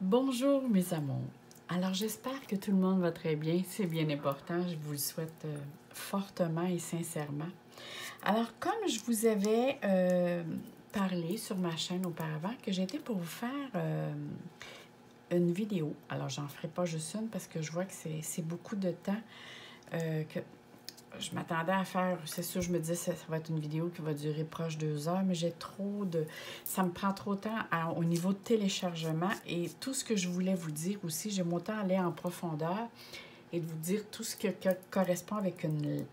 Bonjour mes amours. Alors j'espère que tout le monde va très bien. C'est bien important. Je vous le souhaite fortement et sincèrement. Alors comme je vous avais parlé sur ma chaîne auparavant, que j'étais pour vous faire une vidéo. Alors j'en ferai pas juste une parce que je vois que c'est beaucoup de temps que je m'attendais à faire, c'est sûr, je me disais ça va être une vidéo qui va durer proche 2 heures, mais j'ai trop de... Ça me prend trop de temps au niveau de téléchargement et tout ce que je voulais vous dire aussi, j'aime autant aller en profondeur et de vous dire tout ce qui correspond avec une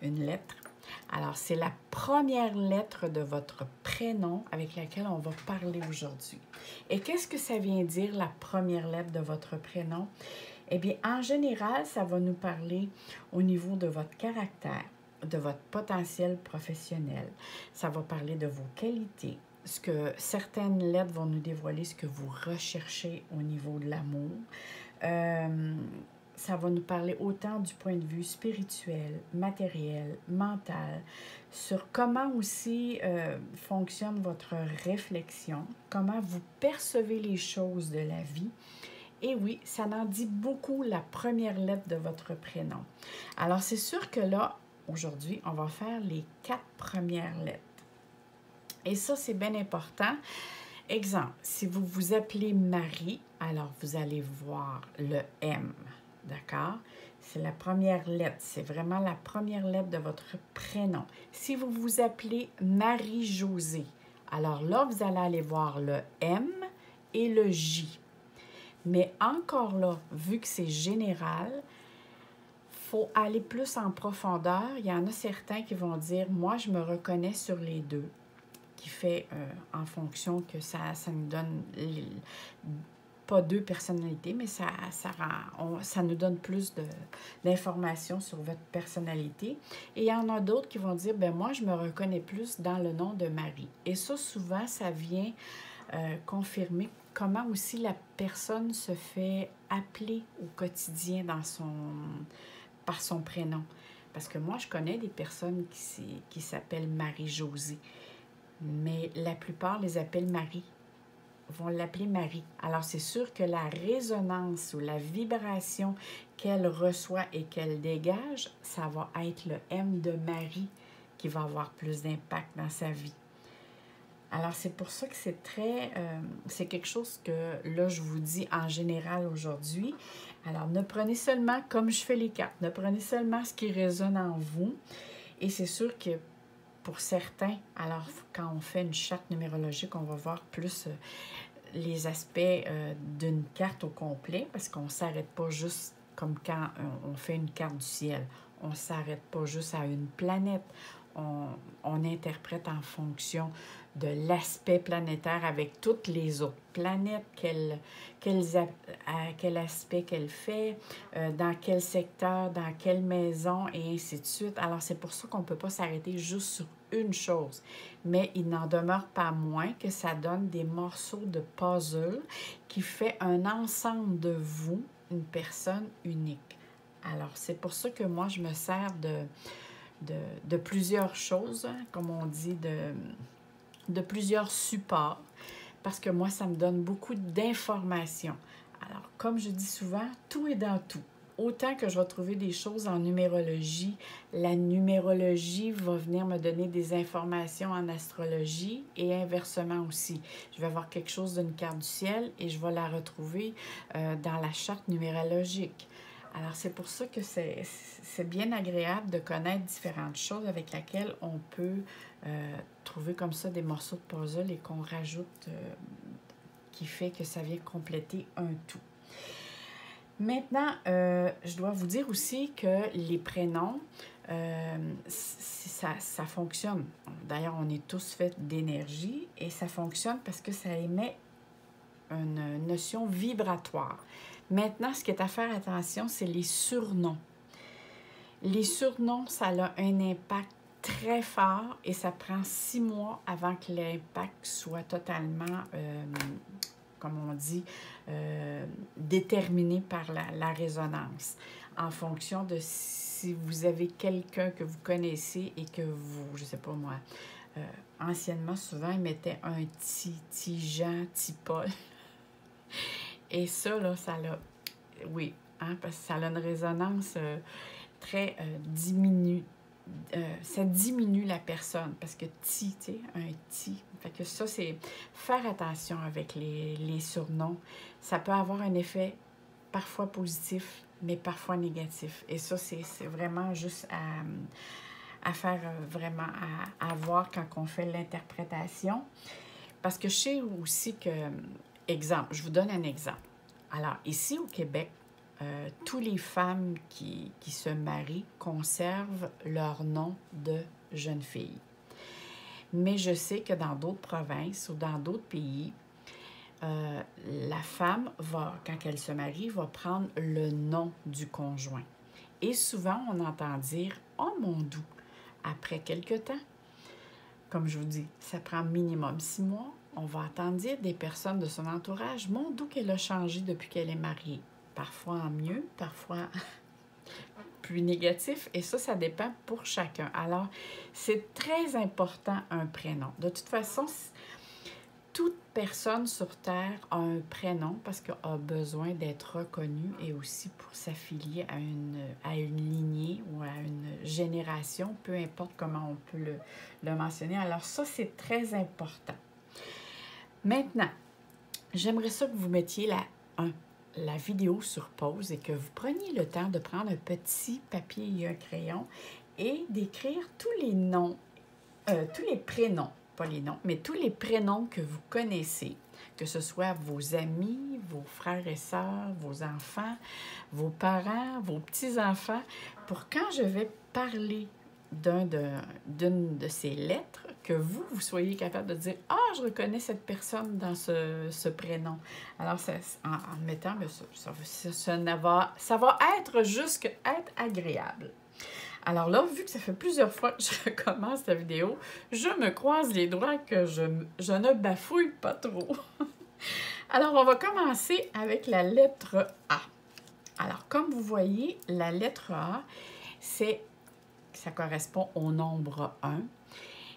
lettre. Alors, c'est la première lettre de votre prénom avec laquelle on va parler aujourd'hui. Et qu'est-ce que ça vient dire, la première lettre de votre prénom? Eh bien, en général, ça va nous parler au niveau de votre caractère, de votre potentiel professionnel. Ça va parler de vos qualités. Ce que certaines lettres vont nous dévoiler, ce que vous recherchez au niveau de l'amour. Ça va nous parler autant du point de vue spirituel, matériel, mental, sur comment aussi fonctionne votre réflexion, comment vous percevez les choses de la vie. Et oui, ça en dit beaucoup la première lettre de votre prénom. Alors, c'est sûr que là, aujourd'hui, on va faire les 4 premières lettres. Et ça, c'est bien important. Exemple, si vous vous appelez Marie, alors vous allez voir le M, d'accord? C'est la première lettre, c'est vraiment la première lettre de votre prénom. Si vous vous appelez Marie-Josée, alors là, vous allez aller voir le M et le J. Mais encore là, vu que c'est général, il faut aller plus en profondeur. Il y en a certains qui vont dire, moi, je me reconnais sur les deux, qui fait en fonction que ça nous donne, pas deux personnalités, mais ça nous donne plus d'informations sur votre personnalité. Et il y en a d'autres qui vont dire, ben moi, je me reconnais plus dans le nom de Marie. Et ça, souvent, ça vient confirmer comment aussi la personne se fait appeler au quotidien par son prénom. Parce que moi, je connais des personnes qui s'appellent Marie-Josée, mais la plupart les appellent Marie, vont l'appeler Marie. Alors, c'est sûr que la résonance ou la vibration qu'elle reçoit et qu'elle dégage, ça va être le M de Marie qui va avoir plus d'impact dans sa vie. Alors, c'est pour ça que c'est quelque chose que, là, je vous dis en général aujourd'hui. Alors, ne prenez seulement, comme je fais les cartes, ne prenez seulement ce qui résonne en vous. Et c'est sûr que pour certains, alors, quand on fait une charte numérologique, on va voir plus les aspects d'une carte au complet, parce qu'on ne s'arrête pas juste comme quand on fait une carte du ciel. On ne s'arrête pas juste à une planète. On interprète en fonction de l'aspect planétaire avec toutes les autres planètes, quel aspect qu'elle fait, dans quel secteur, dans quelle maison, et ainsi de suite. Alors, c'est pour ça qu'on ne peut pas s'arrêter juste sur une chose. Mais il n'en demeure pas moins que ça donne des morceaux de puzzle qui fait un ensemble de vous, une personne unique. Alors, c'est pour ça que moi, je me sers de plusieurs choses, hein, comme on dit, de plusieurs supports, parce que moi, ça me donne beaucoup d'informations. Alors, comme je dis souvent, tout est dans tout. Autant que je vais trouver des choses en numérologie, la numérologie va venir me donner des informations en astrologie et inversement aussi. Je vais avoir quelque chose d'une carte du ciel et je vais la retrouver dans la charte numérologique. Alors, c'est pour ça que c'est bien agréable de connaître différentes choses avec lesquelles on peut trouver comme ça des morceaux de puzzle et qu'on rajoute, qui fait que ça vient compléter un tout. Maintenant, je dois vous dire aussi que les prénoms, ça fonctionne. D'ailleurs, on est tous faits d'énergie et ça fonctionne parce que ça émet une notion vibratoire. Maintenant, ce qui est à faire attention, c'est les surnoms. Les surnoms, ça a un impact très fort et ça prend 6 mois avant que l'impact soit totalement, comme on dit, déterminé par la résonance. En fonction de si vous avez quelqu'un que vous connaissez et que vous, je ne sais pas moi, anciennement, souvent, ils mettaient un Jean, Paul. Et ça, là, ça l'a... Oui, hein, parce que ça a une résonance très ça diminue la personne, parce que ti, tu sais, un ti. Fait que ça, c'est faire attention avec les surnoms. Ça peut avoir un effet parfois positif, mais parfois négatif. Et ça, c'est vraiment juste à faire vraiment, à voir quand on fait l'interprétation. Parce que je sais aussi que, exemple, je vous donne un exemple. Alors, ici au Québec, toutes les femmes qui se marient conservent leur nom de jeune fille. Mais je sais que dans d'autres provinces ou dans d'autres pays, la femme va, quand elle se marie, va prendre le nom du conjoint. Et souvent, on entend dire « Oh mon doux » après quelque temps. Comme je vous dis, ça prend minimum 6 mois. On va entendre dire des personnes de son entourage « Mon doux qu'elle a changé depuis qu'elle est mariée ». Parfois en mieux, parfois plus négatif. Et ça dépend pour chacun. Alors, c'est très important un prénom. De toute façon, toute personne sur Terre a un prénom parce qu'elle a besoin d'être reconnue et aussi pour s'affilier à une lignée ou à une génération, peu importe comment on peut le mentionner. Alors ça, c'est très important. Maintenant, j'aimerais ça que vous mettiez la vidéo sur pause et que vous preniez le temps de prendre un petit papier et un crayon et d'écrire tous les noms, tous les prénoms, pas les noms, mais tous les prénoms que vous connaissez, que ce soit vos amis, vos frères et sœurs, vos enfants, vos parents, vos petits-enfants, pour quand je vais parler d'une de ces lettres, que vous soyez capable de dire « Ah, je reconnais cette personne dans ce prénom. » Alors, en mettant, ça va être juste être agréable. Alors là, vu que ça fait plusieurs fois que je recommence la vidéo, je me croise les doigts que je ne bafouille pas trop. Alors, on va commencer avec la lettre A. Alors, comme vous voyez, la lettre A, ça correspond au nombre 1.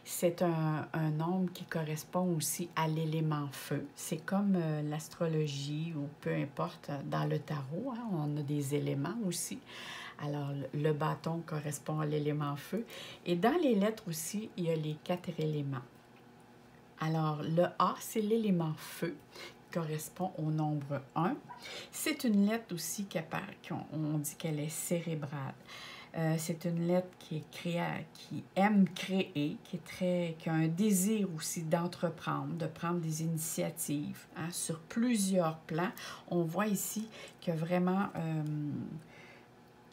C'est un nombre qui correspond aussi à l'élément feu. C'est comme l'astrologie ou peu importe dans le tarot, hein, on a des éléments aussi. Alors, le bâton correspond à l'élément feu. Et dans les lettres aussi, il y a les 4 éléments. Alors, le A, c'est l'élément feu qui correspond au nombre 1. C'est une lettre aussi on dit qu'elle est cérébrale. C'est une lettre qui aime créer, qui a un désir aussi d'entreprendre, de prendre des initiatives hein, sur plusieurs plans. On voit ici qu'il y a vraiment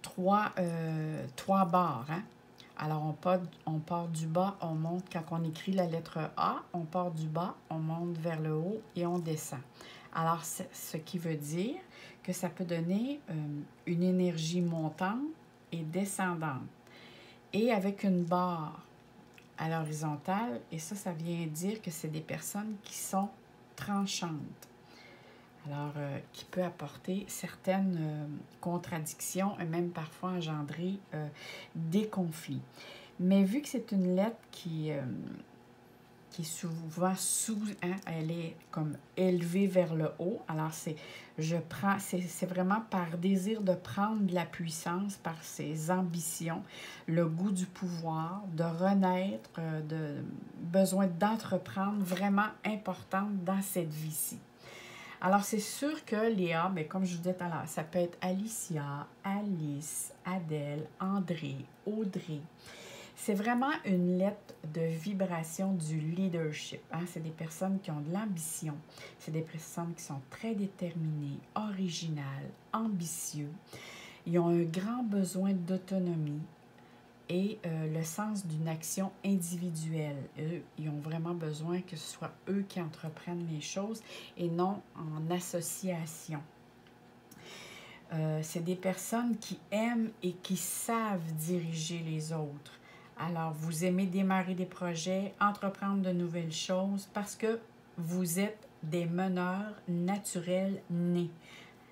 trois barres. Hein? Alors, on part du bas, on monte. Quand on écrit la lettre A, on part du bas, on monte vers le haut et on descend. Alors, ce qui veut dire que ça peut donner une énergie montante et descendante. Et avec une barre à l'horizontale, et ça vient dire que c'est des personnes qui sont tranchantes. Alors, qui peut apporter certaines contradictions et même parfois engendrer des conflits. Mais vu que c'est une lettre qui est souvent elle est comme élevée vers le haut. Alors, c'est vraiment par désir de prendre de la puissance, par ses ambitions, le goût du pouvoir, de renaître, de besoin d'entreprendre vraiment importante dans cette vie-ci. Alors, c'est sûr que Léa, mais comme je vous disais tout à l'heure, ça peut être Alicia, Alice, Adèle, André, Audrey. C'est vraiment une lettre de vibration du leadership. Hein? C'est des personnes qui ont de l'ambition. C'est des personnes qui sont très déterminées, originales, ambitieux. Ils ont un grand besoin d'autonomie et le sens d'une action individuelle. Eux, ils ont vraiment besoin que ce soit eux qui entreprennent les choses et non en association. C'est des personnes qui aiment et qui savent diriger les autres. Alors, vous aimez démarrer des projets, entreprendre de nouvelles choses parce que vous êtes des meneurs naturels nés,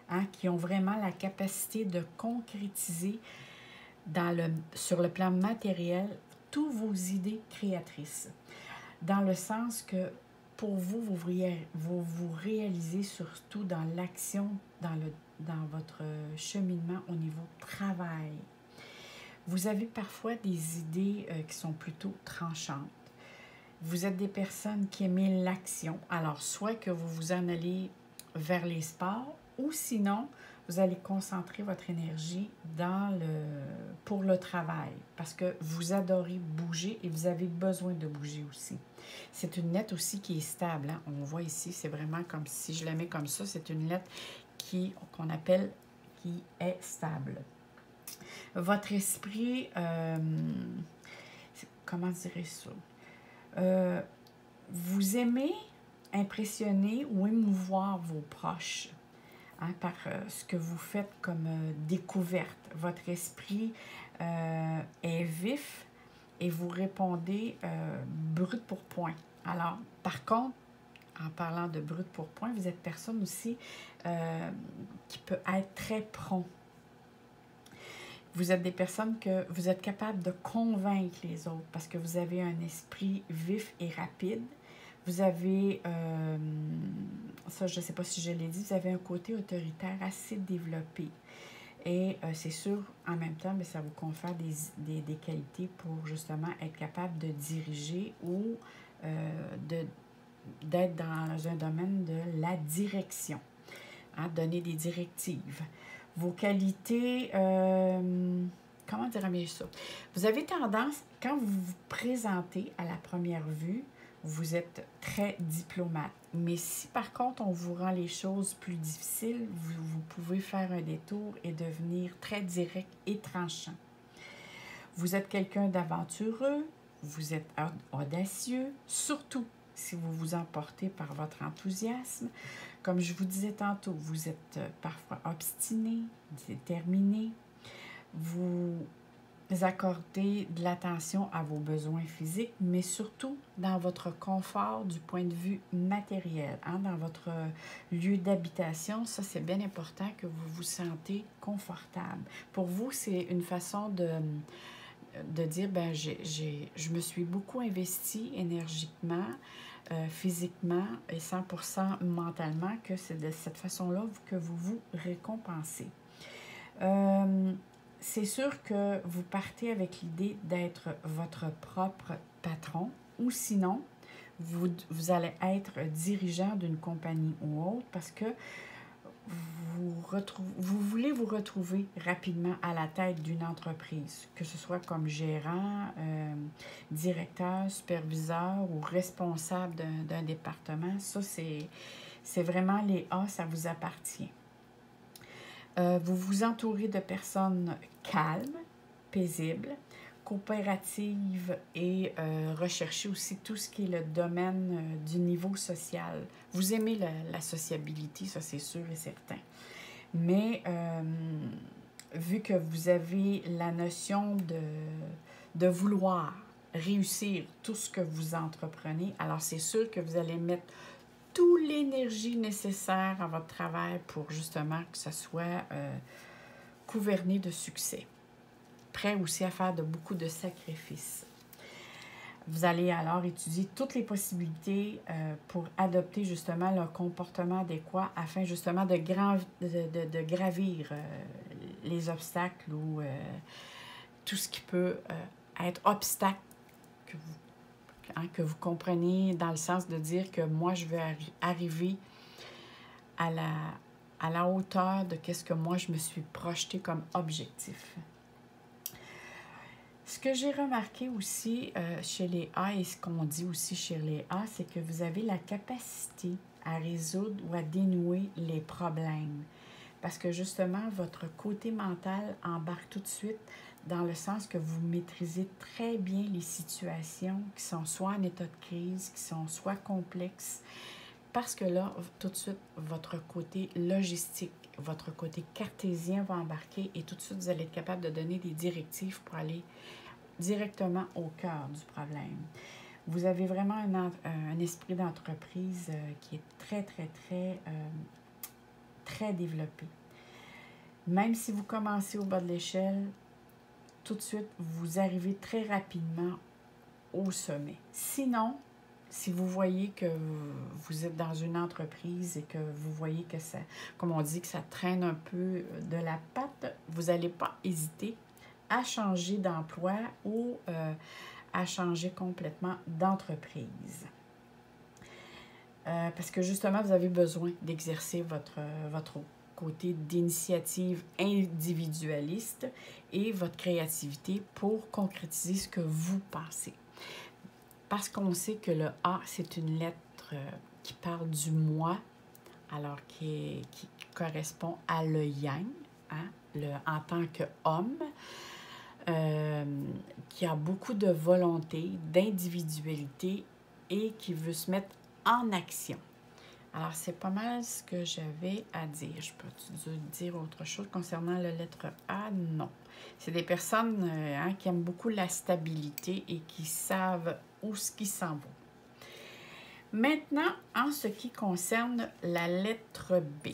hein, qui ont vraiment la capacité de concrétiser sur le plan matériel toutes vos idées créatrices. Dans le sens que pour vous, vous réalisez surtout dans l'action, dans votre cheminement au niveau travail. Vous avez parfois des idées qui sont plutôt tranchantes. Vous êtes des personnes qui aiment l'action. Alors, soit que vous vous en allez vers les sports ou sinon, vous allez concentrer votre énergie pour le travail parce que vous adorez bouger et vous avez besoin de bouger aussi. C'est une lettre aussi qui est stable. Hein? On voit ici, c'est vraiment comme si je la mets comme ça, c'est une lettre qu'on appelle qui est stable. Votre esprit, comment dirais ça? Vous aimez impressionner ou émouvoir vos proches par ce que vous faites comme découverte. Votre esprit est vif et vous répondez brut pour point. Alors, par contre, en parlant de brut pour point, vous êtes personne aussi qui peut être très prompt. Vous êtes des personnes que vous êtes capable de convaincre les autres parce que vous avez un esprit vif et rapide. Vous avez, ça je ne sais pas si je l'ai dit, vous avez un côté autoritaire assez développé. Et c'est sûr, en même temps, mais ça vous confère des qualités pour justement être capable de diriger ou d'être dans un domaine de la direction, hein, donner des directives. Vos qualités, comment dirais-je ça? Vous avez tendance, quand vous vous présentez à la première vue, vous êtes très diplomate. Mais si par contre on vous rend les choses plus difficiles, vous pouvez faire un détour et devenir très direct et tranchant. Vous êtes quelqu'un d'aventureux, vous êtes audacieux, surtout si vous vous emportez par votre enthousiasme. Comme je vous disais tantôt, vous êtes parfois obstiné, déterminé. Vous accordez de l'attention à vos besoins physiques, mais surtout dans votre confort du point de vue matériel, hein, dans votre lieu d'habitation. Ça, c'est bien important que vous vous sentez confortable. Pour vous, c'est une façon de dire, ben, je me suis beaucoup investie énergiquement, physiquement et 100% mentalement, que c'est de cette façon-là que vous vous récompensez. C'est sûr que vous partez avec l'idée d'être votre propre patron ou sinon, vous allez être dirigeant d'une compagnie ou autre parce que vous voulez vous retrouver rapidement à la tête d'une entreprise, que ce soit comme gérant, directeur, superviseur ou responsable d'un département. Ça, c'est vraiment les A, ça vous appartient. Vous vous entourez de personnes calmes, paisibles, coopératives et recherchez aussi tout ce qui est le domaine du niveau social. Vous aimez la sociabilité, ça c'est sûr et certain. Mais vu que vous avez la notion de vouloir réussir tout ce que vous entreprenez, alors c'est sûr que vous allez mettre toute l'énergie nécessaire à votre travail pour justement que ça soit gouverné de succès. Prêt aussi à faire beaucoup de sacrifices. Vous allez alors étudier toutes les possibilités pour adopter justement le comportement adéquat afin justement de gravir les obstacles ou tout ce qui peut être obstacle que vous comprenez dans le sens de dire que moi, je veux arriver à la hauteur de ce que moi, je me suis projeté comme objectif. Ce que j'ai remarqué aussi chez les A et ce qu'on dit aussi chez les A, c'est que vous avez la capacité à résoudre ou à dénouer les problèmes. Parce que justement, votre côté mental embarque tout de suite dans le sens que vous maîtrisez très bien les situations qui sont soit en état de crise, qui sont soit complexes, parce que là, tout de suite, votre côté logistique, votre côté cartésien va embarquer et tout de suite, vous allez être capable de donner des directives pour aller directement au cœur du problème. Vous avez vraiment un esprit d'entreprise qui est très, très, très, très développé. Même si vous commencez au bas de l'échelle, tout de suite, vous arrivez très rapidement au sommet. Sinon, Si vous voyez que vous êtes dans une entreprise et que vous voyez que ça, comme on dit, que ça traîne un peu de la patte, vous n'allez pas hésiter à changer d'emploi ou à changer complètement d'entreprise. Parce que justement, vous avez besoin d'exercer votre côté d'initiative individualiste et votre créativité pour concrétiser ce que vous pensez. Parce qu'on sait que le A, c'est une lettre qui parle du moi, alors qui correspond à le yang, hein, en tant qu'homme, qui a beaucoup de volonté, d'individualité et qui veut se mettre en action. Alors, c'est pas mal ce que j'avais à dire. Je peux dire autre chose concernant la lettre A? Non. C'est des personnes qui aiment beaucoup la stabilité et qui savent où ce qui s'en va. Maintenant, en ce qui concerne la lettre B.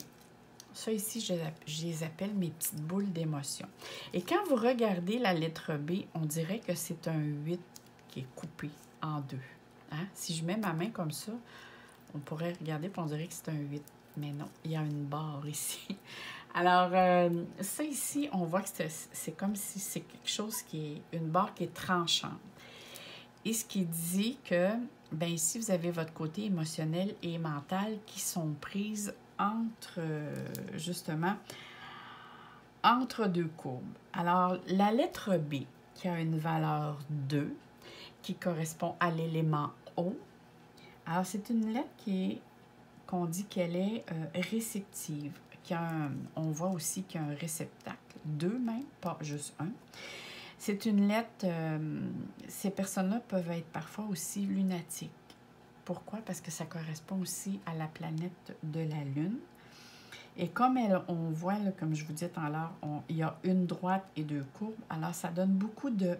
Ça ici, je les appelle mes petites boules d'émotion. Et quand vous regardez la lettre B, on dirait que c'est un 8 qui est coupé en deux. Hein? Si je mets ma main comme ça, on pourrait regarder et on dirait que c'est un 8. Mais non, il y a une barre ici. Alors, ça ici, on voit que c'est comme si c'est quelque chose qui est une barre qui est tranchante. Et ce qui dit que, bien ici, vous avez votre côté émotionnel et mental qui sont prises entre, justement, entre deux courbes. Alors, la lettre B, qui a une valeur 2, qui correspond à l'élément eau. Alors, c'est une lettre qu'on dit qu'elle est réceptive. On voit aussi qu'il y a un réceptacle, 2 même, pas juste un. C'est une lettre, ces personnes-là peuvent être parfois aussi lunatiques. Pourquoi? Parce que ça correspond aussi à la planète de la Lune. Et comme on voit, là, comme je vous disais tout à l'heure, il y a une droite et 2 courbes. Alors, ça donne beaucoup de...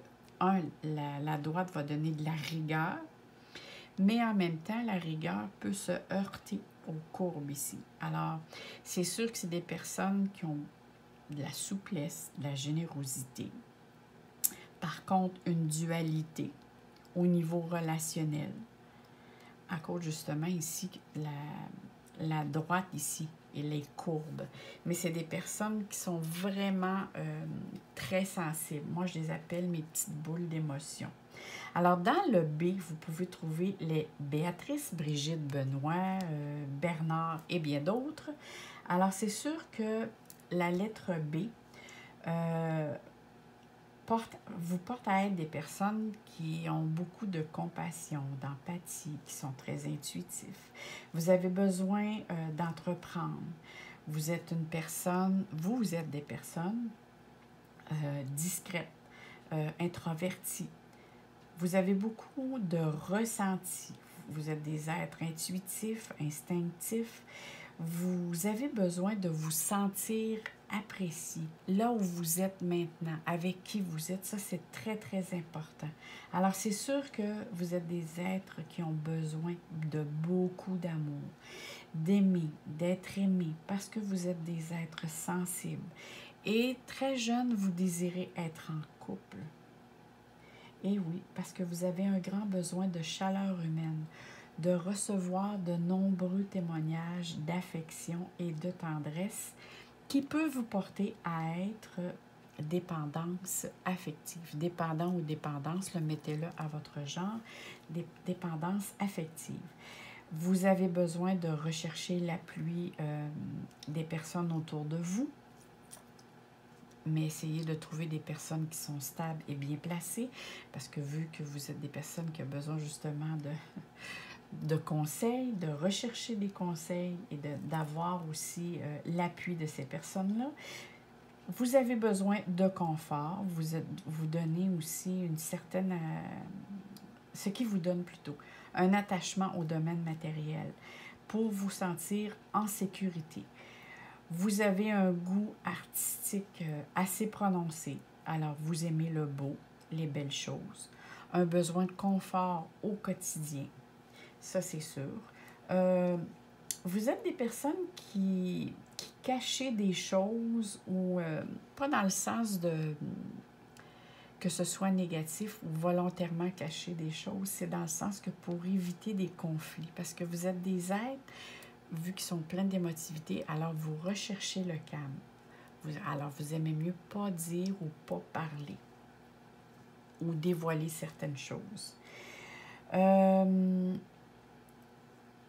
la droite va donner de la rigueur, mais en même temps, la rigueur peut se heurter aux courbes ici. Alors, c'est sûr que c'est des personnes qui ont de la souplesse, de la générosité. Par contre, une dualité au niveau relationnel. À cause justement ici, la droite ici et les courbes. Mais c'est des personnes qui sont vraiment très sensibles. Moi, je les appelle mes petites boules d'émotion. Alors, dans le B, vous pouvez trouver les Béatrice, Brigitte, Benoît, Bernard et bien d'autres. Alors, c'est sûr que la lettre B vous porte à être des personnes qui ont beaucoup de compassion, d'empathie, qui sont très intuitifs. Vous avez besoin d'entreprendre. Vous êtes des personnes discrètes, introverties. Vous avez beaucoup de ressentis. Vous êtes des êtres intuitifs, instinctifs. Vous avez besoin de vous sentir apprécié, là où vous êtes maintenant, avec qui vous êtes. Ça, c'est très, très important. Alors, c'est sûr que vous êtes des êtres qui ont besoin de beaucoup d'amour, d'aimer, d'être aimé, parce que vous êtes des êtres sensibles. Et très jeune, vous désirez être en couple. Et oui, parce que vous avez un grand besoin de chaleur humaine, de recevoir de nombreux témoignages d'affection et de tendresse qui peut vous porter à être dépendance affective. Dépendant ou dépendance, mettez-le à votre genre, dépendance affective. Vous avez besoin de rechercher l'appui des personnes autour de vous, mais essayez de trouver des personnes qui sont stables et bien placées, parce que vu que vous êtes des personnes qui ont besoin justement de conseils, de rechercher des conseils et d'avoir aussi l'appui de ces personnes-là. Vous avez besoin de confort, vous donnez aussi une certaine... ce qui vous donne plutôt un attachement au domaine matériel pour vous sentir en sécurité. Vous avez un goût artistique assez prononcé, alors vous aimez le beau, les belles choses, un besoin de confort au quotidien. Ça, c'est sûr. Vous êtes des personnes qui cachent des choses ou pas dans le sens de que ce soit négatif ou volontairement cacher des choses, c'est dans le sens que pour éviter des conflits, parce que vous êtes des êtres, vu qu'ils sont pleins d'émotivité, alors vous recherchez le calme. Alors vous aimez mieux pas dire ou pas parler ou dévoiler certaines choses.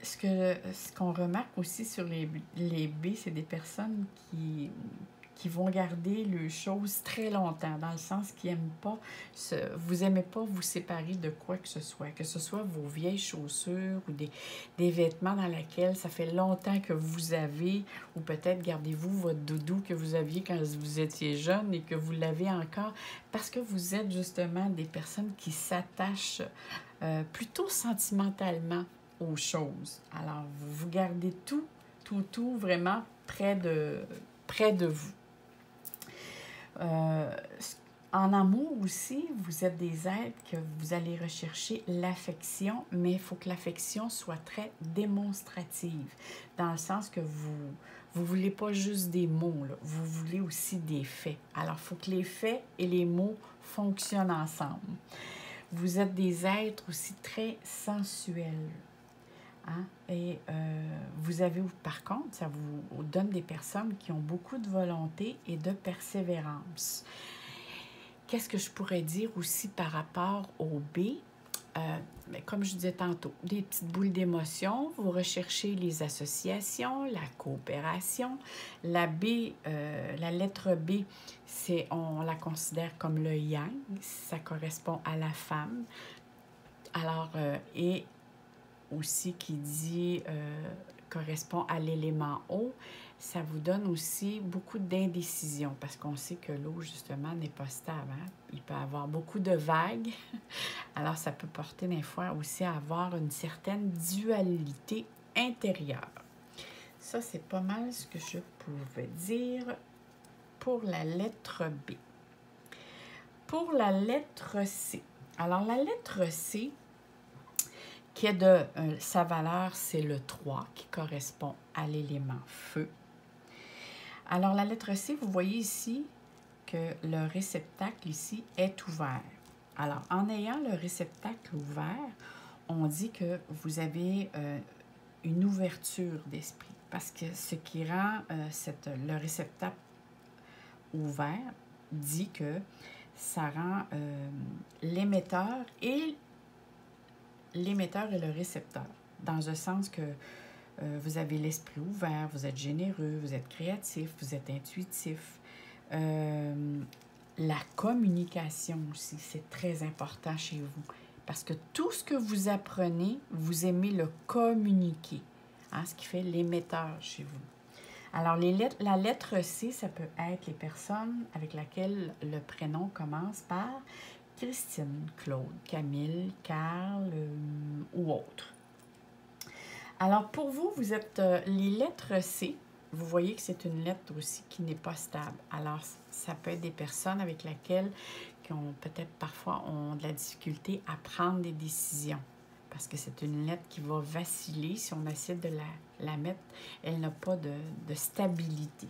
Ce qu'on remarque aussi sur les B, c'est des personnes qui vont garder les choses très longtemps, dans le sens qu'ils n'aiment pas, vous n'aimez pas vous séparer de quoi que ce soit vos vieilles chaussures ou des vêtements dans lesquels ça fait longtemps que vous avez, ou peut-être gardez-vous votre doudou que vous aviez quand vous étiez jeune et que vous l'avez encore, parce que vous êtes justement des personnes qui s'attachent plutôt sentimentalement aux choses. Alors, vous gardez tout vraiment près de vous. En amour aussi, vous êtes des êtres que vous allez rechercher l'affection, mais il faut que l'affection soit très démonstrative, dans le sens que vous voulez pas juste des mots, là, vous voulez aussi des faits. Alors, il faut que les faits et les mots fonctionnent ensemble. Vous êtes des êtres aussi très sensuels. Hein? Et vous avez, par contre, ça vous donne des personnes qui ont beaucoup de volonté et de persévérance. Qu'est-ce que je pourrais dire aussi par rapport au B? Comme je disais tantôt, des petites boules d'émotions, vous recherchez les associations, la coopération. La lettre B, on la considère comme le yang, ça correspond à la femme. Alors, et aussi qui dit correspond à l'élément eau, ça vous donne aussi beaucoup d'indécision parce qu'on sait que l'eau, justement, n'est pas stable. Hein? Il peut y avoir beaucoup de vagues. Alors, ça peut porter des fois aussi à avoir une certaine dualité intérieure. Ça, c'est pas mal ce que je pouvais dire pour la lettre B. Pour la lettre C. Alors, la lettre C, qui est sa valeur, c'est le 3, qui correspond à l'élément feu. Alors, la lettre C, vous voyez ici que le réceptacle ici est ouvert. Alors, en ayant le réceptacle ouvert, on dit que vous avez une ouverture d'esprit. Parce que ce qui rend le réceptacle ouvert dit que ça rend l'émetteur et le récepteur, dans un sens que vous avez l'esprit ouvert, vous êtes généreux, vous êtes créatif, vous êtes intuitif. La communication aussi, c'est très important chez vous, parce que tout ce que vous apprenez, vous aimez le communiquer, hein, ce qui fait l'émetteur chez vous. Alors, la lettre C, ça peut être les personnes avec lesquelles le prénom commence par Christine, Claude, Camille, Carl ou autre. Alors, pour vous, vous êtes les lettres C. Vous voyez que c'est une lettre aussi qui n'est pas stable. Alors, ça peut être des personnes avec lesquelles qui ont peut-être parfois ont de la difficulté à prendre des décisions. Parce que c'est une lettre qui va vaciller. Si on essaie de la mettre, elle n'a pas de stabilité.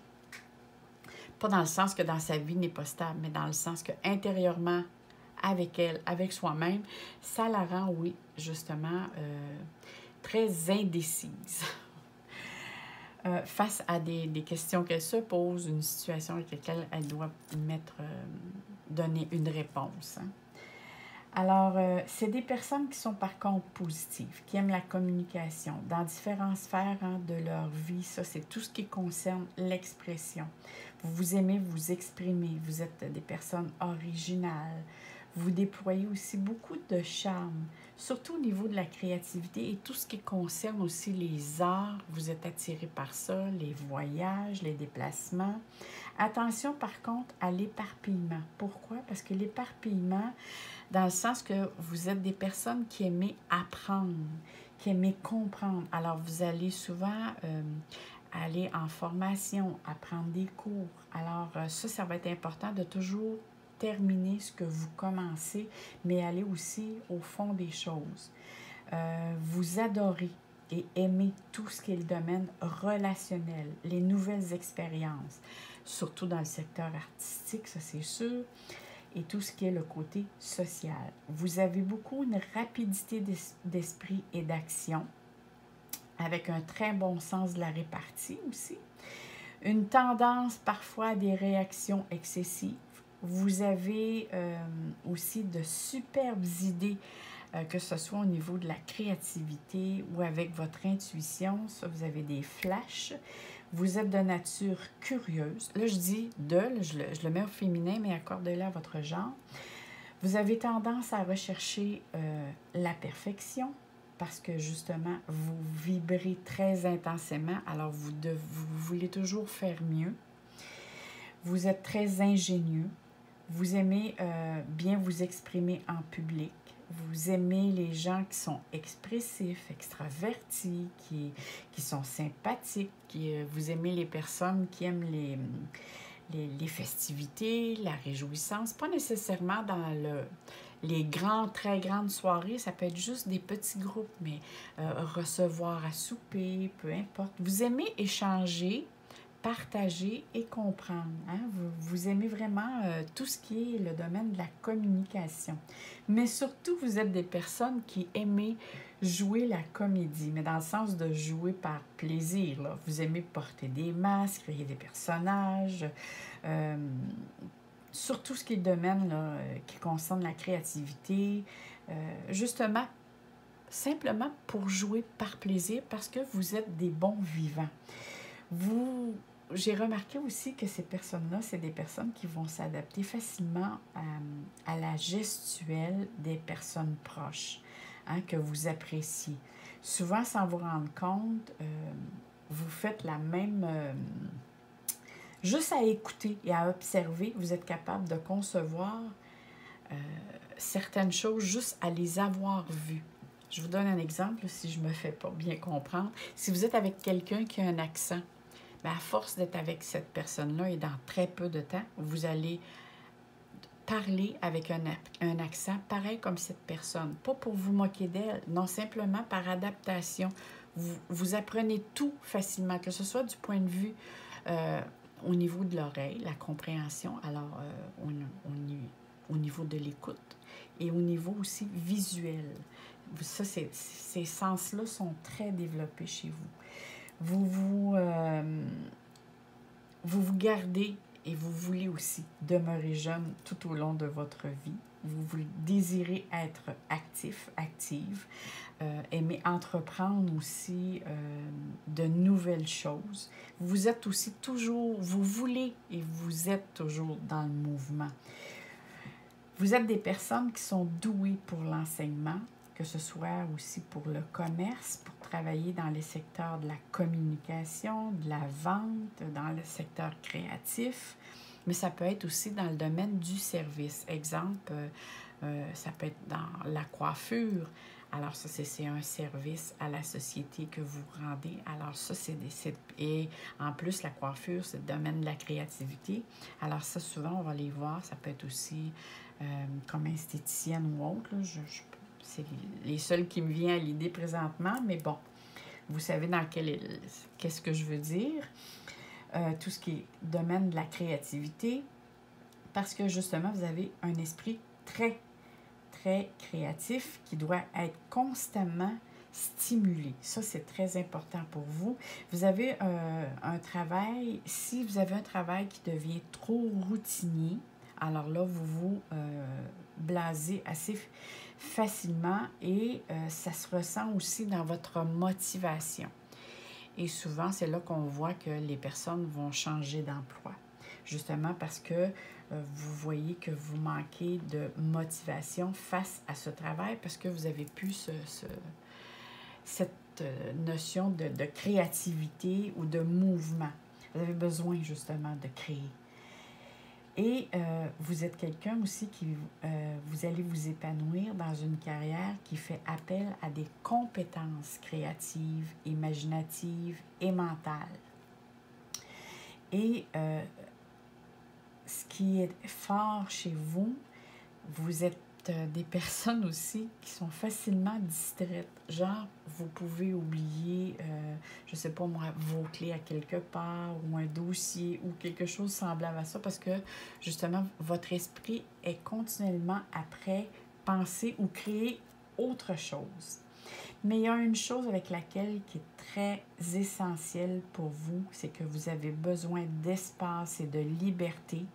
Pas dans le sens que dans sa vie n'est pas stable, mais dans le sens que intérieurement, avec elle, avec soi-même, ça la rend, oui, justement, très indécise. Face à des questions qu'elle se pose, une situation avec laquelle elle doit donner une réponse. Hein. Alors, c'est des personnes qui sont par contre positives, qui aiment la communication dans différentes sphères de leur vie. Ça, c'est tout ce qui concerne l'expression. Vous aimez vous exprimer, vous êtes des personnes originales. Vous déployez aussi beaucoup de charme, surtout au niveau de la créativité et tout ce qui concerne aussi les arts. Vous êtes attiré par ça, les voyages, les déplacements. Attention par contre à l'éparpillement. Pourquoi? Parce que l'éparpillement, dans le sens que vous êtes des personnes qui aiment apprendre, qui aiment comprendre. Alors, vous allez souvent aller en formation, apprendre des cours. Alors, ça va être important de toujours terminer ce que vous commencez, mais aller aussi au fond des choses. Vous adorez et aimez tout ce qui est le domaine relationnel, les nouvelles expériences, surtout dans le secteur artistique, ça c'est sûr. et tout ce qui est le côté social. Vous avez beaucoup une rapidité d'esprit et d'action, avec un très bon sens de la répartie aussi. Une tendance parfois à des réactions excessives. Vous avez aussi de superbes idées, que ce soit au niveau de la créativité ou avec votre intuition. Ça, vous avez des flashs. Vous êtes de nature curieuse. Là, je dis de, je le mets au féminin, mais accordez-le à votre genre. Vous avez tendance à rechercher la perfection parce que justement, vous vibrez très intensément, alors vous voulez toujours faire mieux. Vous êtes très ingénieux. Vous aimez bien vous exprimer en public. Vous aimez les gens qui sont expressifs, extravertis, qui sont sympathiques. Vous aimez les personnes qui aiment les festivités, la réjouissance. Pas nécessairement dans les très grandes soirées. Ça peut être juste des petits groupes, mais recevoir à souper, peu importe. Vous aimez échanger, partager et comprendre. Hein? Vous aimez vraiment tout ce qui est le domaine de la communication. Mais surtout, vous êtes des personnes qui aiment jouer la comédie, mais dans le sens de jouer par plaisir. Là. Vous aimez porter des masques, créer des personnages, surtout ce qui est le domaine là, qui concerne la créativité, justement, simplement pour jouer par plaisir parce que vous êtes des bons vivants. J'ai remarqué aussi que ces personnes-là, c'est des personnes qui vont s'adapter facilement à la gestuelle des personnes proches, hein, que vous appréciez. Souvent, sans vous rendre compte, vous faites la même... juste à écouter et à observer, vous êtes capable de concevoir certaines choses juste à les avoir vues. Je vous donne un exemple, si je ne me fais pas bien comprendre. Si vous êtes avec quelqu'un qui a un accent, bien, à force d'être avec cette personne-là et dans très peu de temps, vous allez parler avec un accent pareil comme cette personne. Pas pour vous moquer d'elle, non, simplement par adaptation. Vous apprenez tout facilement, que ce soit du point de vue au niveau de l'oreille, la compréhension, alors au niveau de l'écoute et au niveau aussi visuel. Ça, ces sens-là sont très développés chez vous. Vous gardez et vous voulez aussi demeurer jeune tout au long de votre vie. Vous désirez être actif, active, aimer entreprendre aussi de nouvelles choses. Vous êtes aussi toujours, vous voulez et vous êtes toujours dans le mouvement. Vous êtes des personnes qui sont douées pour l'enseignement, que ce soit aussi pour le commerce, pour travailler dans les secteurs de la communication, de la vente, dans le secteur créatif, mais ça peut être aussi dans le domaine du service. Exemple, ça peut être dans la coiffure. Alors ça, c'est un service à la société que vous rendez. Alors ça, et en plus, la coiffure, c'est le domaine de la créativité. Alors ça, souvent, on va les voir. Ça peut être aussi comme esthéticienne ou autre. Là. C'est les seuls qui me viennent à l'idée présentement, mais bon, vous savez qu'est-ce que je veux dire. Tout ce qui est domaine de la créativité, parce que justement, vous avez un esprit très, très créatif qui doit être constamment stimulé. Ça, c'est très important pour vous. Vous avez si vous avez un travail qui devient trop routinier, alors là, vous vous blasez assez facilement et ça se ressent aussi dans votre motivation. Et souvent, c'est là qu'on voit que les personnes vont changer d'emploi. Justement parce que vous voyez que vous manquez de motivation face à ce travail parce que vous avez plus cette notion de créativité ou de mouvement. Vous avez besoin justement de créer. Et vous êtes quelqu'un aussi qui, vous allez vous épanouir dans une carrière qui fait appel à des compétences créatives, imaginatives et mentales. Et ce qui est fort chez vous, vous êtes des personnes aussi qui sont facilement distraites. Genre, vous pouvez oublier, je ne sais pas moi, vos clés à quelque part ou un dossier ou quelque chose semblable à ça parce que justement, votre esprit est continuellement après penser ou créer autre chose. Mais il y a une chose avec laquelle qui est très essentielle pour vous, c'est que vous avez besoin d'espace et de liberté,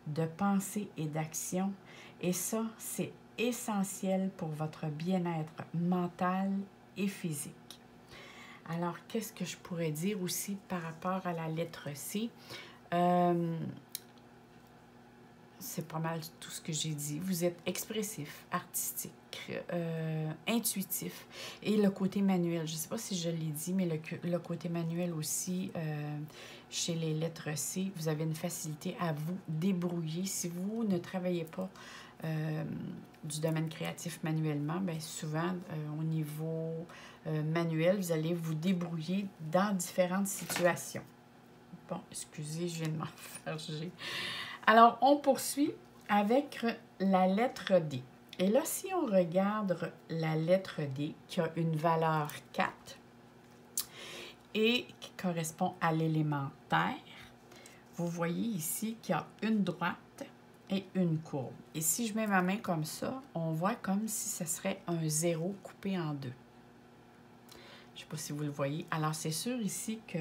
de pensée et d'action. Et ça, c'est essentiel pour votre bien-être mental et physique. Alors, qu'est-ce que je pourrais dire aussi par rapport à la lettre C? C'est pas mal tout ce que j'ai dit. Vous êtes expressif, artistique, intuitif et le côté manuel. Je ne sais pas si je l'ai dit, mais le côté manuel aussi, chez les lettres C, vous avez une facilité à vous débrouiller. Si vous ne travaillez pas du domaine créatif manuellement, bien souvent, au niveau manuel, vous allez vous débrouiller dans différentes situations. Bon, excusez, je viens de m'en faire. Alors, on poursuit avec la lettre D. Et là, si on regarde la lettre D, qui a une valeur 4 et qui correspond à l'élément terre, vous voyez ici qu'il y a une droite et une courbe. Et si je mets ma main comme ça, on voit comme si ce serait un 0 coupé en deux. Je ne sais pas si vous le voyez. Alors, c'est sûr ici que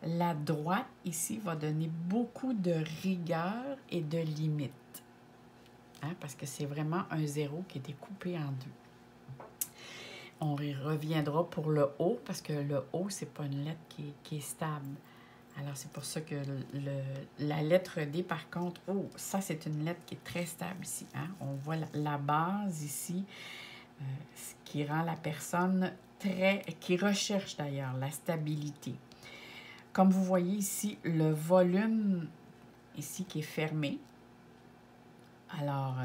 la droite, ici, va donner beaucoup de rigueur et de limites. Hein, parce que c'est vraiment un 0 qui était coupé en deux. On y reviendra pour le O, parce que le O, c'est pas une lettre qui est stable. Alors, c'est pour ça que la lettre D, par contre, oh, ça, c'est une lettre qui est très stable ici. Hein? On voit la base ici, ce qui rend la personne qui recherche d'ailleurs la stabilité. Comme vous voyez ici, le volume ici qui est fermé. Alors,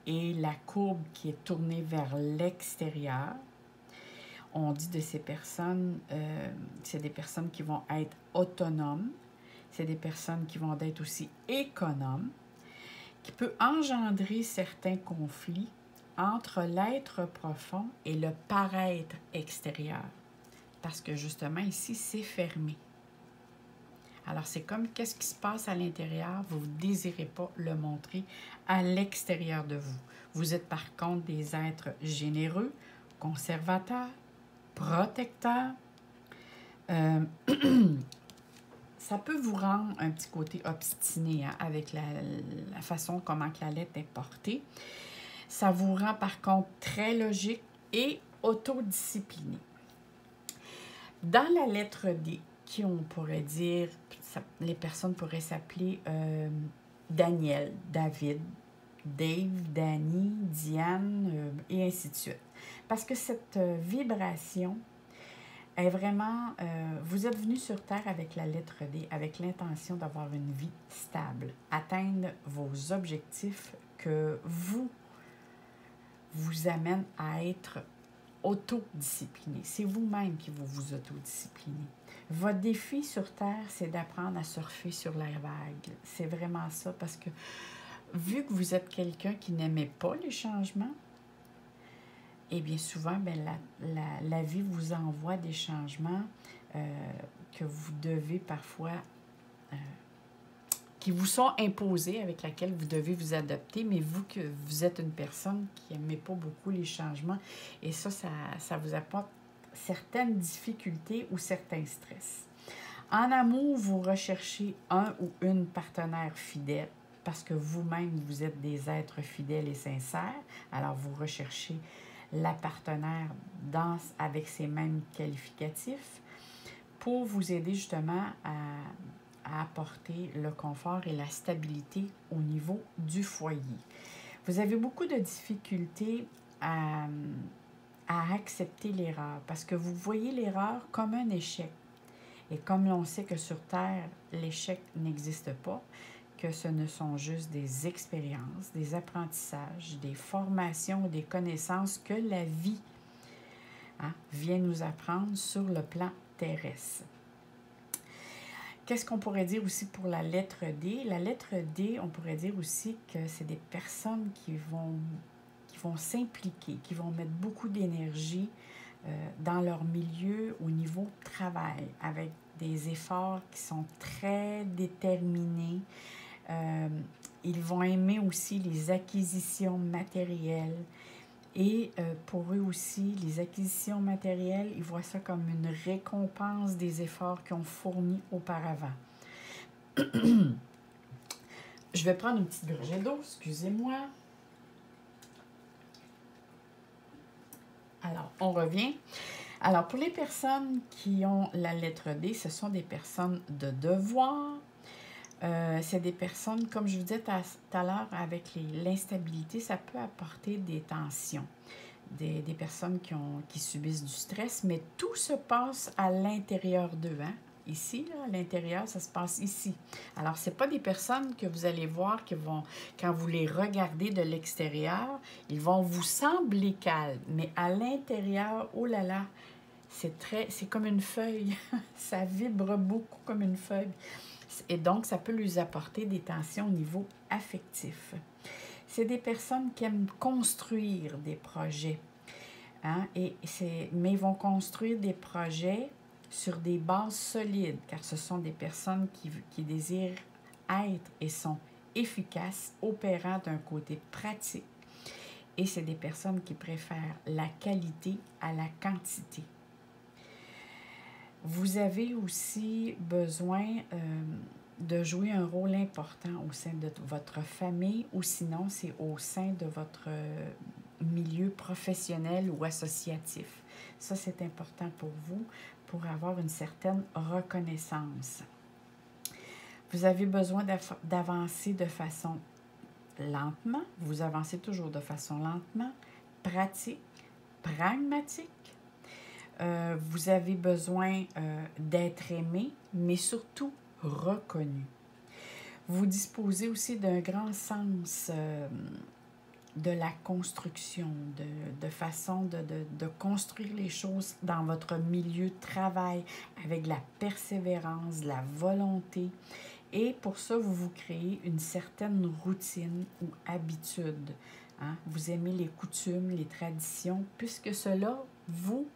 et la courbe qui est tournée vers l'extérieur. On dit de ces personnes, c'est des personnes qui vont être autonomes. C'est des personnes qui vont être aussi économes, qui peut engendrer certains conflits entre l'être profond et le paraître extérieur. Parce que justement, ici, c'est fermé. Alors, c'est comme qu'est-ce qui se passe à l'intérieur, vous ne désirez pas le montrer à l'extérieur de vous. Vous êtes par contre des êtres généreux, conservateurs, protecteurs. Ça peut vous rendre un petit côté obstiné hein, avec la façon comment la lettre est portée. Ça vous rend par contre très logique et autodiscipliné. Dans la lettre D, qui on pourrait dire, les personnes pourraient s'appeler Daniel, David, Dave, Danny, Diane, et ainsi de suite. Parce que cette vibration est vraiment, vous êtes venu sur Terre avec la lettre D, avec l'intention d'avoir une vie stable, atteindre vos objectifs que vous amène à être autodiscipliné. C'est vous-même qui vous autodisciplinez. Votre défi sur Terre, c'est d'apprendre à surfer sur la vague. C'est vraiment ça, parce que vu que vous êtes quelqu'un qui n'aimait pas les changements, et bien souvent, bien, la vie vous envoie des changements que vous devez parfois, qui vous sont imposés, avec lesquels vous devez vous adapter, mais vous, que vous êtes une personne qui n'aimait pas beaucoup les changements, et ça vous apporte certaines difficultés ou certains stress. En amour, vous recherchez un ou une partenaire fidèle, parce que vous-même, vous êtes des êtres fidèles et sincères, alors vous recherchez la partenaire avec ces mêmes qualificatifs pour vous aider justement à apporter le confort et la stabilité au niveau du foyer. Vous avez beaucoup de difficultés à accepter l'erreur parce que vous voyez l'erreur comme un échec. Et comme l'on sait que sur Terre, l'échec n'existe pas, que ce ne sont juste des expériences, des apprentissages, des formations, des connaissances que la vie vient nous apprendre sur le plan terrestre. Qu'est-ce qu'on pourrait dire aussi pour la lettre D? La lettre D, on pourrait dire aussi que c'est des personnes qui vont s'impliquer, qui vont mettre beaucoup d'énergie dans leur milieu au niveau travail, avec des efforts qui sont très déterminés. Ils vont aimer aussi les acquisitions matérielles. Et pour eux aussi, les acquisitions matérielles, ils voient ça comme une récompense des efforts qu'ils ont fournis auparavant. Je vais prendre une petite gorgée d'eau, excusez-moi. Alors, on revient. Alors, pour les personnes qui ont la lettre D, ce sont des personnes de devoir. C'est des personnes, comme je vous disais tout à l'heure, avec l'instabilité, ça peut apporter des tensions. Des personnes qui subissent du stress, mais tout se passe à l'intérieur d'eux. Hein? Ici, là, à l'intérieur, ça se passe ici. Alors, ce n'est pas des personnes que vous allez voir qui vont, quand vous les regardez de l'extérieur, ils vont vous sembler calmes, mais à l'intérieur, oh là là, c'est comme une feuille. Ça vibre beaucoup comme une feuille. Et donc, ça peut lui apporter des tensions au niveau affectif. C'est des personnes qui aiment construire des projets. Hein? Mais ils vont construire des projets sur des bases solides, car ce sont des personnes qui désirent être et sont efficaces, opérant d'un côté pratique. Et c'est des personnes qui préfèrent la qualité à la quantité. Vous avez aussi besoin de jouer un rôle important au sein de votre famille ou sinon c'est au sein de votre milieu professionnel ou associatif. Ça, c'est important pour vous pour avoir une certaine reconnaissance. Vous avez besoin d'avancer de façon lentement. Vous avancez toujours de façon lentement, pratique, pragmatique. Vous avez besoin d'être aimé, mais surtout reconnu. Vous disposez aussi d'un grand sens de la construction, de façon de construire les choses dans votre milieu de travail avec la persévérance, la volonté. Et pour ça, vous vous créez une certaine routine ou habitude. Hein? Vous aimez les coutumes, les traditions, puisque cela vous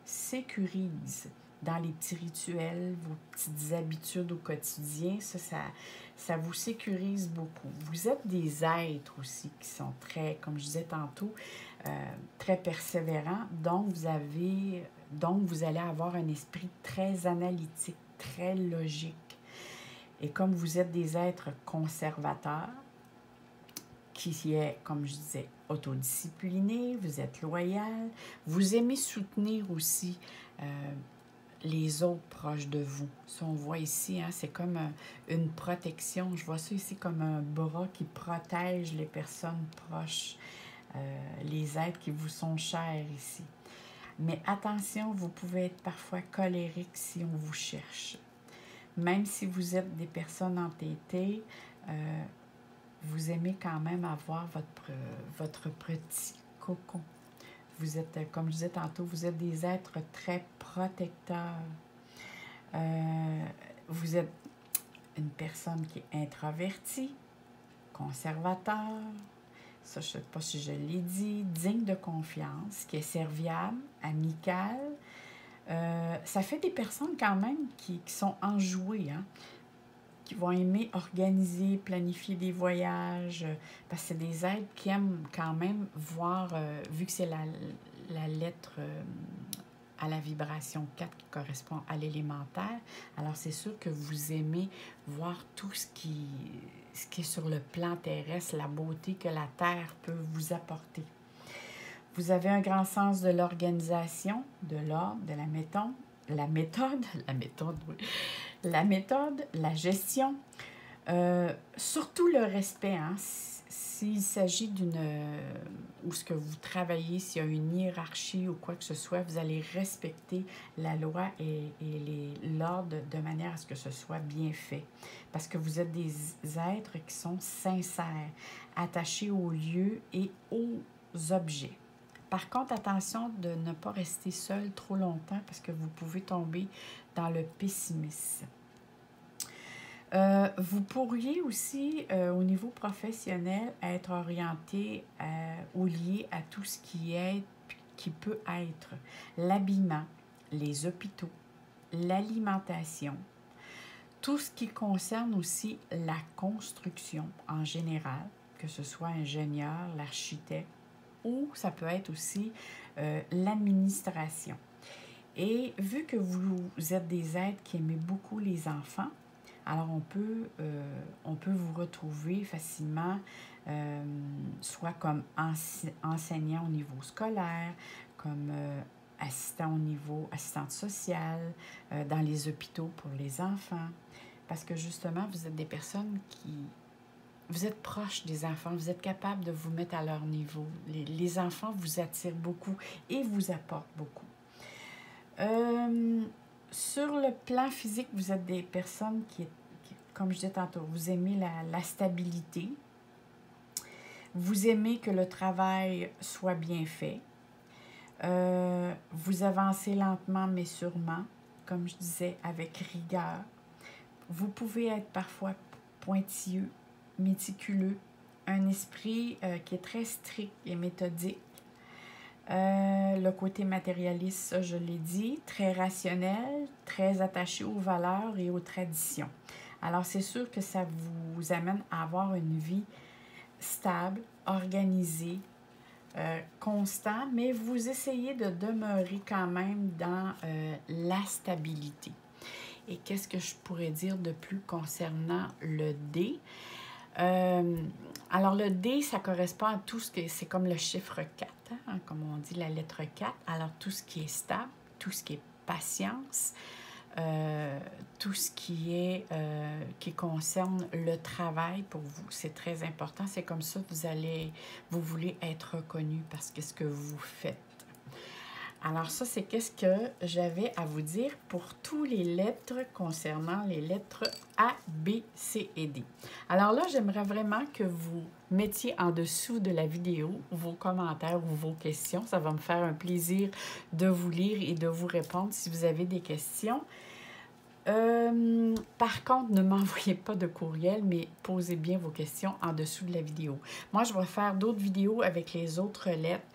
sécurise dans les petits rituels, vos petites habitudes au quotidien. Ça vous sécurise beaucoup. Vous êtes des êtres aussi qui sont très, comme je disais tantôt, très persévérants. Donc, vous allez avoir un esprit très analytique, très logique. Et comme vous êtes des êtres conservateurs, qui est, comme je disais, autodiscipliné, vous êtes loyal, vous aimez soutenir aussi les autres proches de vous. Ça, on voit ici, hein, c'est comme une protection. Je vois ça ici comme un bras qui protège les personnes proches, les êtres qui vous sont chers ici. Mais attention, vous pouvez être parfois colérique si on vous cherche. Même si vous êtes des personnes entêtées, vous aimez quand même avoir votre petit cocon. Vous êtes, comme je disais tantôt, vous êtes des êtres très protecteurs. Vous êtes une personne qui est introvertie, conservateur, ça je ne sais pas si je l'ai dit, digne de confiance, qui est serviable, amicale. Ça fait des personnes quand même qui sont enjouées, hein? Qui vont aimer organiser, planifier des voyages, parce que c'est des êtres qui aiment quand même voir, vu que c'est la lettre à la vibration 4 qui correspond à l'élémentaire, alors c'est sûr que vous aimez voir tout ce qui est sur le plan terrestre, la beauté que la Terre peut vous apporter. Vous avez un grand sens de l'organisation, de l'ordre, de la méthode, la gestion, surtout le respect. Hein, s'il s'agit ou ce que vous travaillez, s'il y a une hiérarchie ou quoi que ce soit, vous allez respecter la loi et l'ordre de manière à ce que ce soit bien fait. Parce que vous êtes des êtres qui sont sincères, attachés aux lieux et aux objets. Par contre, attention de ne pas rester seul trop longtemps parce que vous pouvez tomber dans le pessimisme. Vous pourriez aussi, au niveau professionnel, être orienté ou lié à tout ce qui qui peut être l'habillement, les hôpitaux, l'alimentation, tout ce qui concerne aussi la construction en général, que ce soit ingénieur, l'architecte, ou ça peut être aussi l'administration. Et vu que vous êtes des êtres qui aimez beaucoup les enfants, alors on peut vous retrouver facilement soit comme enseignant au niveau scolaire, comme assistant au niveau assistante sociale, dans les hôpitaux pour les enfants, parce que justement, vous êtes des personnes vous êtes proches des enfants, vous êtes capable de vous mettre à leur niveau. Les enfants vous attirent beaucoup et vous apportent beaucoup. Sur le plan physique, vous êtes des personnes qui comme je disais tantôt, vous aimez la stabilité. Vous aimez que le travail soit bien fait. Vous avancez lentement mais sûrement, comme je disais, avec rigueur. Vous pouvez être parfois pointilleux, méticuleux, un esprit qui est très strict et méthodique. Le côté matérialiste, ça je l'ai dit, très rationnel, très attaché aux valeurs et aux traditions. Alors c'est sûr que ça vous amène à avoir une vie stable, organisée, constant, mais vous essayez de demeurer quand même dans la stabilité. Et qu'est-ce que je pourrais dire de plus concernant le D? Alors, le D, ça correspond à tout ce que c'est comme le chiffre 4, hein, comme on dit la lettre 4. Alors, tout ce qui est stable, tout ce qui est patience, tout ce qui concerne le travail pour vous, c'est très important. C'est comme ça que vous voulez être reconnu parce que ce que vous faites. Alors ça, c'est qu'est-ce que j'avais à vous dire pour tous les lettres concernant les lettres A, B, C et D. Alors là, j'aimerais vraiment que vous mettiez en dessous de la vidéo vos commentaires ou vos questions. Ça va me faire un plaisir de vous lire et de vous répondre si vous avez des questions. Par contre, ne m'envoyez pas de courriel, mais posez bien vos questions en dessous de la vidéo. Moi, je vais faire d'autres vidéos avec les autres lettres.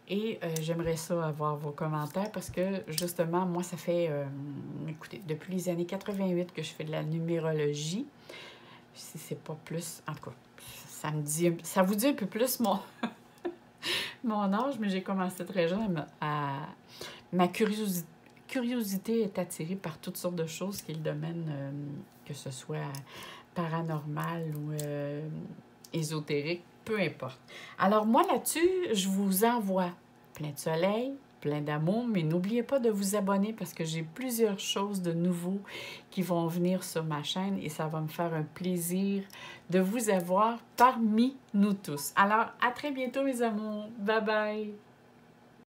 Et j'aimerais ça avoir vos commentaires parce que, justement, moi, ça fait, écoutez, depuis les années 88 que je fais de la numérologie. Si c'est pas plus, en tout cas, ça vous dit un peu plus mon âge, mais j'ai commencé très jeune ma curiosité est attirée par toutes sortes de choses qui est le domaine, que ce soit paranormal ou ésotérique. Peu importe. Alors, moi, là-dessus, je vous envoie plein de soleil, plein d'amour, mais n'oubliez pas de vous abonner parce que j'ai plusieurs choses de nouveau qui vont venir sur ma chaîne et ça va me faire un plaisir de vous avoir parmi nous tous. Alors, à très bientôt, mes amours. Bye bye!